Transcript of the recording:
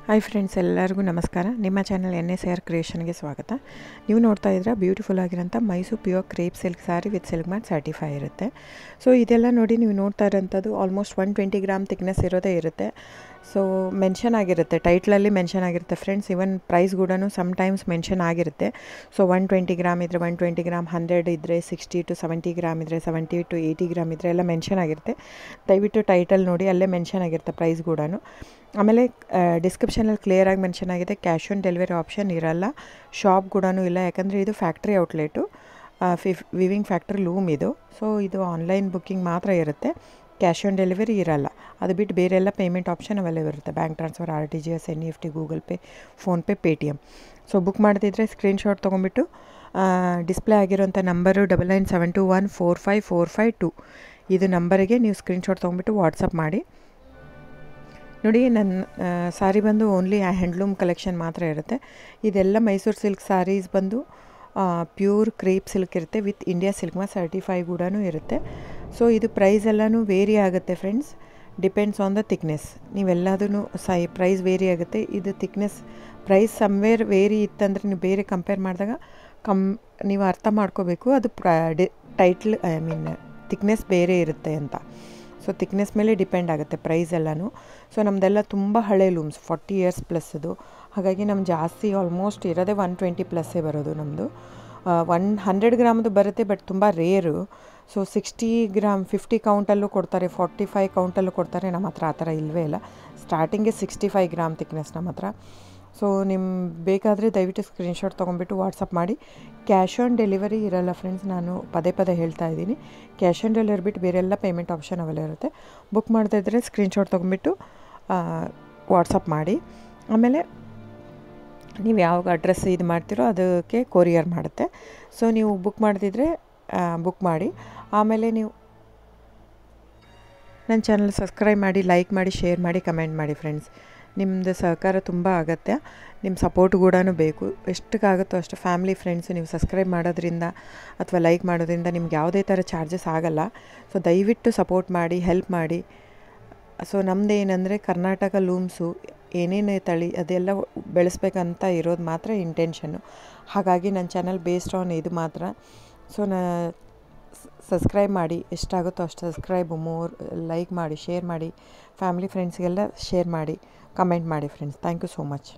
Hi friends, ಎಲ್ಲರಿಗೂ ನಮಸ್ಕಾರ. ನಿಮ್ಮ ಚಾನಲ್ NSAR ಕ್ರಿಯೇಷನ್ಗೆ ಸ್ವಾಗತ. ನೀವು ನೋಡ್ತಾ ಇದ್ರೆ ಬ್ಯೂಟಿಫುಲ್ ಆಗಿರೋಂಥ Mysore pure crepe silk saree with silk mart certify ಇರುತ್ತೆ. ಸೊ ಇದೆಲ್ಲ ನೋಡಿ, ನೀವು ನೋಡ್ತಾ ಇರೋಂಥದ್ದು ಆಲ್ಮೋಸ್ಟ್ 120 ಗ್ರಾಮ್ ಥಿಕ್ನೆಸ್ ಇರೋದೇ ಇರುತ್ತೆ. ಸೊ ಮೆನ್ಷನ್ ಆಗಿರುತ್ತೆ, ಟೈಟ್ಲಲ್ಲಿ ಮೆನ್ಷನ್ ಆಗಿರುತ್ತೆ ಫ್ರೆಂಡ್ಸ್. ಇವನ್ ಪ್ರೈಸ್ ಕೂಡ ಸಮ್ಟೈಮ್ಸ್ ಮೆನ್ಷನ್ ಆಗಿರುತ್ತೆ. ಸೊ 120 ಗ್ರಾಮ್ ಇದ್ದರೆ 120 ಗ್ರಾಮ್, 100 ಇದ್ದರೆ 60 to 70 ಗ್ರಾಮ್ ಇದ್ದರೆ 70 to 80 ಗ್ರಾಮ್ ಇದ್ದರೆ ಎಲ್ಲ ಮೆನ್ಷನ್ ಆಗಿರುತ್ತೆ. ದಯವಿಟ್ಟು ಟೈಟಲ್ ನೋಡಿ, ಅಲ್ಲೇ ಮೆನ್ಷನ್ ಆಗಿರುತ್ತೆ ಪ್ರೈಸ್ ಕೂಡ. ಆಮೇಲೆ ಡಿಸ್ಕ್ರಿಪ್ಷನಲ್ಲಿ ಕ್ಲಿಯರಾಗಿ ಮೆನ್ಷನ್ ಆಗಿದೆ, ಕ್ಯಾಶ್ ಆನ್ ಡೆಲಿವರಿ ಆಪ್ಷನ್ ಇರಲ್ಲ, ಶಾಪ್ ಕೂಡ ಇಲ್ಲ. ಯಾಕಂದರೆ ಇದು factory outlet, viewing factory loom ಇದು. ಸೊ ಇದು ಆನ್ಲೈನ್ ಬುಕ್ಕಿಂಗ್ ಮಾತ್ರ ಇರುತ್ತೆ, ಕ್ಯಾಶ್ ಆನ್ ಡೆಲಿವರಿ ಇರಲ್ಲ. ಅದು ಬಿಟ್ಟು ಬೇರೆಲ್ಲ ಪೇಮೆಂಟ್ ಆಪ್ಷನ್ ಅವೈಲೇಬಲ್ ಇರುತ್ತೆ, bank transfer, RTGS, NEFT, Google pay, PhonePe, Paytm. So book ಮಾಡ್ತಿದ್ರೆ ಸ್ಕ್ರೀನ್ಶಾಟ್ ತೊಗೊಂಬಿಟ್ಟು ಡಿಸ್ಪ್ಲೇ ಆಗಿರೋಂಥ ನಂಬರು 9972145452 ಇದು ನಂಬರಿಗೆ ನೀವು ಸ್ಕ್ರೀನ್ಶಾಟ್ ತೊಗೊಂಬಿಟ್ಟು ವಾಟ್ಸಪ್ ಮಾಡಿ. ನೋಡಿ, ನನ್ನ ಸ್ಯಾರಿ ಬಂದು ಓನ್ಲಿ ಹ್ಯಾಂಡ್ಲೂಮ್ ಕಲೆಕ್ಷನ್ ಮಾತ್ರ ಇರುತ್ತೆ. ಇದೆಲ್ಲ ಮೈಸೂರು ಸಿಲ್ಕ್ ಸ್ಯಾರೀಸ್ ಬಂದು ಪ್ಯೂರ್ ಕ್ರೇಪ್ ಸಿಲ್ಕ್ ಇರುತ್ತೆ, with India silk mart certify ಕೂಡ ಇರುತ್ತೆ. ಸೊ ಇದು ಪ್ರೈಸ್ ಎಲ್ಲನೂ ವೇರಿ ಆಗುತ್ತೆ friends, depends on the thickness. ನೀವೆಲ್ಲದೂ ಪ್ರೈಸ್ ವೇರಿ ಆಗುತ್ತೆ. ಇದು ಥಿಕ್ನೆಸ್ ಪ್ರೈಸ್ ಸಮ್ವೇರ್ ವೇರಿ ಇತ್ತಂದರೆ ನೀವು ಬೇರೆ ಕಂಪೇರ್ ಮಾಡಿದಾಗ ನೀವು ಅರ್ಥ ಮಾಡ್ಕೋಬೇಕು, ಅದು ಥಿಕ್ನೆಸ್ ಬೇರೆ ಇರುತ್ತೆ ಅಂತ. ಸೊ ಥಿಕ್ನೆಸ್ ಮೇಲೆ ಡಿಪೆಂಡ್ ಆಗುತ್ತೆ ಪ್ರೈಸ್ ಎಲ್ಲನೂ. ಸೊ ನಮ್ಮದೆಲ್ಲ ತುಂಬ ಹಳೆ ಲೂಮ್ಸ್, 40 ಇಯರ್ಸ್ ಪ್ಲಸ್ ಅದು. ಹಾಗಾಗಿ ನಮ್ಮ ಜಾಸ್ತಿ ಆಲ್ಮೋಸ್ಟ್ ಇರೋದೇ 120 ಪ್ಲಸ್ಸೇ ಬರೋದು ನಮ್ಮದು. 100 ಗ್ರಾಮದು ಬರುತ್ತೆ, ಬಟ್ ತುಂಬ ರೇರು. ಸೊ 60 ಗ್ರಾಮ್ 50 ಕೌಂಟಲ್ಲೂ ಕೊಡ್ತಾರೆ, 45 ಕೌಂಟಲ್ಲೂ ಕೊಡ್ತಾರೆ. ನಮ್ಮ ಹತ್ರ ಆ ಥರ ಇಲ್ಲವೇ ಇಲ್ಲ. ಸ್ಟಾರ್ಟಿಂಗೇ 65 ಗ್ರಾಮ್ ಥಿಕ್ನೆಸ್ ನಮ್ಮ ಹತ್ರ. ಸೊ ಬೇಕಾದರೆ ದಯವಿಟ್ಟು ಸ್ಕ್ರೀನ್ಶಾಟ್ ತೊಗೊಂಬಿಟ್ಟು ವಾಟ್ಸಪ್ ಮಾಡಿ. ಕ್ಯಾಶ್ ಆನ್ ಡೆಲಿವರಿ ಇರಲ್ಲ ಫ್ರೆಂಡ್ಸ್, ನಾನು ಪದೇ ಪದೇ ಹೇಳ್ತಾ ಇದ್ದೀನಿ. ಕ್ಯಾಶ್ ಆನ್ ಡೆಲಿವರಿ ಬಿಟ್ಟು ಬೇರೆಲ್ಲ ಪೇಮೆಂಟ್ ಆಪ್ಷನ್ ಅವೈಲೇಬಲ್ ಇರುತ್ತೆ. ಬುಕ್ ಮಾಡ್ತಾ ಇದ್ದರೆ ಸ್ಕ್ರೀನ್ಶಾಟ್ ತೊಗೊಂಬಿಟ್ಟು ವಾಟ್ಸಪ್ ಮಾಡಿ. ಆಮೇಲೆ ನೀವು ಯಾವ ಅಡ್ರೆಸ್ ಇದು ಮಾಡ್ತೀರೋ ಅದಕ್ಕೆ ಕೊರಿಯರ್ ಮಾಡುತ್ತೆ. ಸೊ ನೀವು ಬುಕ್ ಮಾಡ್ತಿದ್ರೆ ಬುಕ್ ಮಾಡಿ. ಆಮೇಲೆ ನೀವು ನನ್ನ ಚಾನಲ್ ಸಬ್ಸ್ಕ್ರೈಬ್ ಮಾಡಿ, ಲೈಕ್ ಮಾಡಿ, ಶೇರ್ ಮಾಡಿ, ಕಮೆಂಟ್ ಮಾಡಿ ಫ್ರೆಂಡ್ಸ್. ನಿಮ್ಮದು ಸಹಕಾರ ತುಂಬ ಅಗತ್ಯ, ನಿಮ್ಮ ಸಪೋರ್ಟ್ ಕೂಡ ಬೇಕು. ಎಷ್ಟಕ್ಕಾಗುತ್ತೋ ಅಷ್ಟು ಫ್ಯಾಮಿಲಿ ಫ್ರೆಂಡ್ಸು ನೀವು ಸಬ್ಸ್ಕ್ರೈಬ್ ಮಾಡೋದ್ರಿಂದ ಅಥವಾ ಲೈಕ್ ಮಾಡೋದ್ರಿಂದ ನಿಮ್ಗೆ ಯಾವುದೇ ಥರ ಚಾರ್ಜಸ್ ಆಗಲ್ಲ. ಸೊ ದಯವಿಟ್ಟು ಸಪೋರ್ಟ್ ಮಾಡಿ, ಹೆಲ್ಪ್ ಮಾಡಿ. ಸೊ ನಮ್ಮದೇನೆಂದರೆ ಕರ್ನಾಟಕ ಲೂಮ್ಸು ಏನೇನು ತಳಿ ಅದೆಲ್ಲ ಬೆಳೆಸ್ಬೇಕಂತ ಇರೋದು ಮಾತ್ರ ಇಂಟೆನ್ಷನ್ನು. ಹಾಗಾಗಿ ನನ್ನ ಚಾನಲ್ ಬೇಸ್ಡ್ ಆನ್ ಇದು ಮಾತ್ರ. ಸೊ ಸಬ್ಸ್ಕ್ರೈಬ್ ಮಾಡಿ, ಎಷ್ಟಾಗುತ್ತೋ ಅಷ್ಟು ಸಬ್ಸ್ಕ್ರೈಬು, ಲೈಕ್ ಮಾಡಿ, ಶೇರ್ ಮಾಡಿ, ಫ್ಯಾಮಿಲಿ ಫ್ರೆಂಡ್ಸ್ಗೆಲ್ಲ ಶೇರ್ ಮಾಡಿ, ಕಮೆಂಟ್ ಮಾಡಿ friends. Thank you so much.